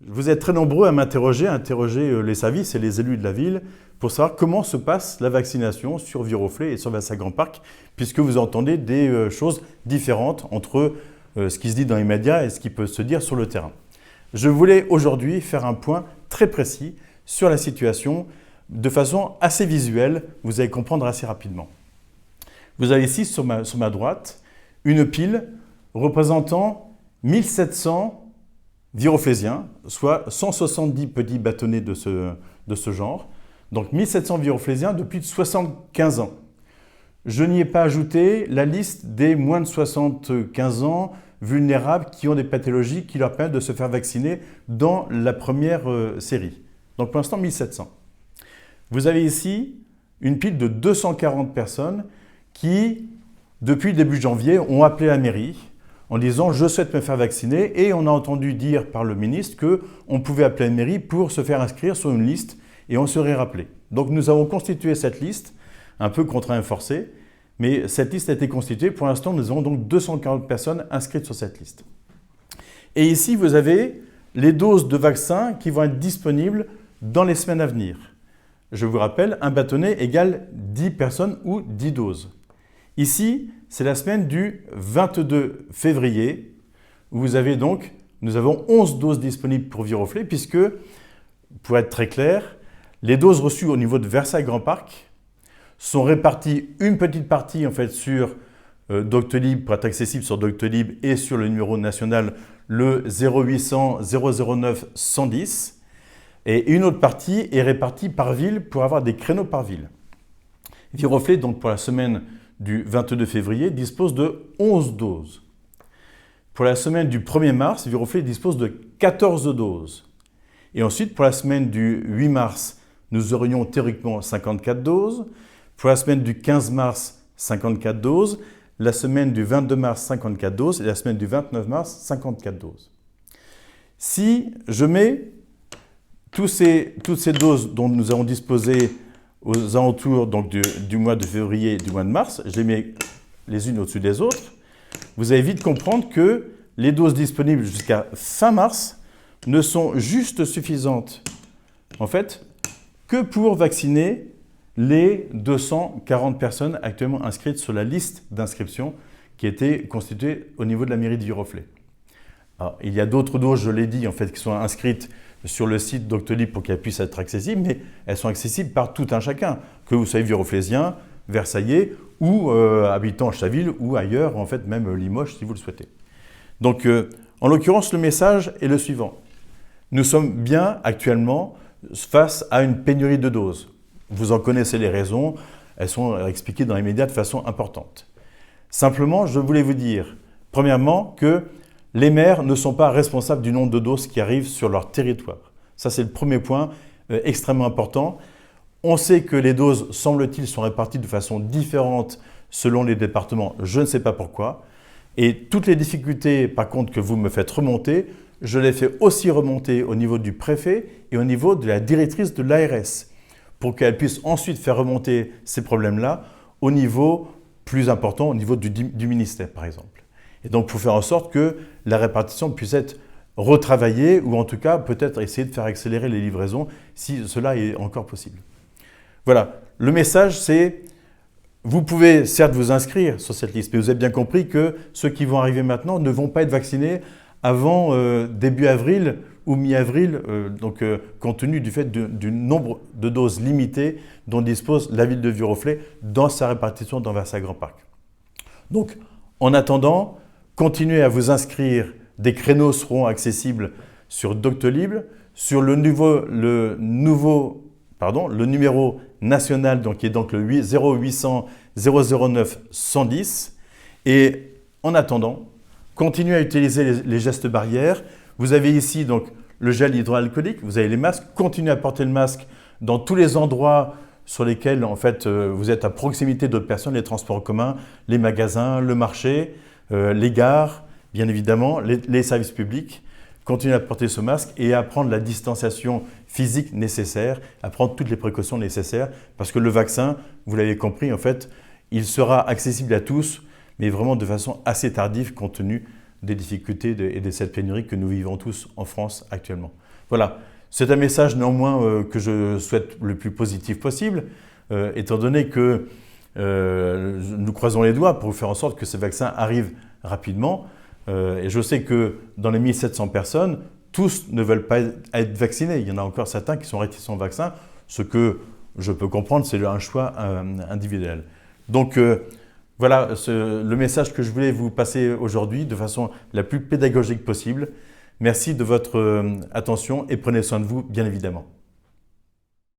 Vous êtes très nombreux à m'interroger, à interroger les services et les élus de la ville pour savoir comment se passe la vaccination sur Viroflay et sur Versailles-Grand-Parc, puisque vous entendez des choses différentes entre ce qui se dit dans les médias et ce qui peut se dire sur le terrain. Je voulais aujourd'hui faire un point très précis sur la situation de façon assez visuelle, vous allez comprendre assez rapidement. Vous avez ici sur ma droite une pile représentant 1700 viroflésiens, soit 170 petits bâtonnets de ce genre. Donc 1700 viroflésiens depuis 75 ans. Je n'y ai pas ajouté la liste des moins de 75 ans vulnérables qui ont des pathologies qui leur permettent de se faire vacciner dans la première série. Donc pour l'instant 1700. Vous avez ici une pile de 240 personnes qui, depuis le début janvier, ont appelé la mairie en disant « je souhaite me faire vacciner » et on a entendu dire par le ministre qu'on pouvait appeler la mairie pour se faire inscrire sur une liste et on serait rappelé. Donc nous avons constitué cette liste, un peu contraint et forcé, mais cette liste a été constituée. Pour l'instant, nous avons donc 240 personnes inscrites sur cette liste. Et ici, vous avez les doses de vaccins qui vont être disponibles dans les semaines à venir. Je vous rappelle, un bâtonnet égale 10 personnes ou 10 doses. Ici, c'est la semaine du 22 février, où nous avons 11 doses disponibles pour Viroflay, puisque, pour être très clair, les doses reçues au niveau de Versailles-Grand-Parc sont réparties, une petite partie en fait sur Doctolib, pour être accessible sur Doctolib et sur le numéro national, le 0800 009 110, et une autre partie est répartie par ville pour avoir des créneaux par ville. Viroflay, donc pour la semaine du 22 février, dispose de 11 doses. Pour la semaine du 1er mars, Viroflay dispose de 14 doses. Et ensuite, pour la semaine du 8 mars, nous aurions théoriquement 54 doses. Pour la semaine du 15 mars, 54 doses. La semaine du 22 mars, 54 doses. Et la semaine du 29 mars, 54 doses. Si je mets toutes ces doses dont nous avons disposé aux alentours donc, du mois de février et du mois de mars, je les mets les unes au-dessus des autres, vous allez vite comprendre que les doses disponibles jusqu'à fin mars ne sont juste suffisantes, en fait, que pour vacciner les 240 personnes actuellement inscrites sur la liste d'inscription qui a été constituée au niveau de la mairie de Viroflay. Alors, il y a d'autres doses, je l'ai dit, en fait, qui sont inscrites sur le site Doctolib pour qu'elles puissent être accessibles, mais elles sont accessibles par tout un chacun, que vous soyez viroflésien, versaillais ou habitant Chaville ou ailleurs, en fait même Limoges si vous le souhaitez. Donc en l'occurrence, le message est le suivant. Nous sommes bien actuellement face à une pénurie de doses. Vous en connaissez les raisons, elles sont expliquées dans les médias de façon importante. Simplement, je voulais vous dire, premièrement, que les maires ne sont pas responsables du nombre de doses qui arrivent sur leur territoire. Ça, c'est le premier point extrêmement important. On sait que les doses, semble-t-il, sont réparties de façon différente selon les départements. Je ne sais pas pourquoi. Et toutes les difficultés, par contre, que vous me faites remonter, je les fais aussi remonter au niveau du préfet et au niveau de la directrice de l'ARS pour qu'elle puisse ensuite faire remonter ces problèmes-là au niveau plus important, au niveau du ministère, par exemple. Et donc, pour faire en sorte que la répartition puisse être retravaillée ou en tout cas, peut-être essayer de faire accélérer les livraisons si cela est encore possible. Voilà, le message c'est, vous pouvez certes vous inscrire sur cette liste, mais vous avez bien compris que ceux qui vont arriver maintenant ne vont pas être vaccinés avant début avril ou mi-avril, compte tenu du fait du nombre de doses limitées dont dispose la ville de Viroflay dans sa répartition dans Versailles-Grand-Parc. Donc, en attendant, continuez à vous inscrire, des créneaux seront accessibles sur Doctolib, sur le numéro national qui est donc le 0800 009 110. Et en attendant, continuez à utiliser les gestes barrières. Vous avez ici donc le gel hydroalcoolique, vous avez les masques. Continuez à porter le masque dans tous les endroits sur lesquels en fait, vous êtes à proximité d'autres personnes, les transports en commun, les magasins, le marché, les gares, bien évidemment, les services publics. Continuez à porter ce masque et à prendre la distanciation physique nécessaire, à prendre toutes les précautions nécessaires, parce que le vaccin, vous l'avez compris, en fait, il sera accessible à tous, mais vraiment de façon assez tardive compte tenu des difficultés et de cette pénurie que nous vivons tous en France actuellement. Voilà, c'est un message néanmoins que je souhaite le plus positif possible, étant donné que nous croisons les doigts pour faire en sorte que ces vaccins arrivent rapidement. Et je sais que dans les 1700 personnes, tous ne veulent pas être vaccinés. Il y en a encore certains qui sont réticents au vaccin, ce que je peux comprendre, c'est un choix individuel. Donc voilà le message que je voulais vous passer aujourd'hui de façon la plus pédagogique possible. Merci de votre attention et prenez soin de vous, bien évidemment.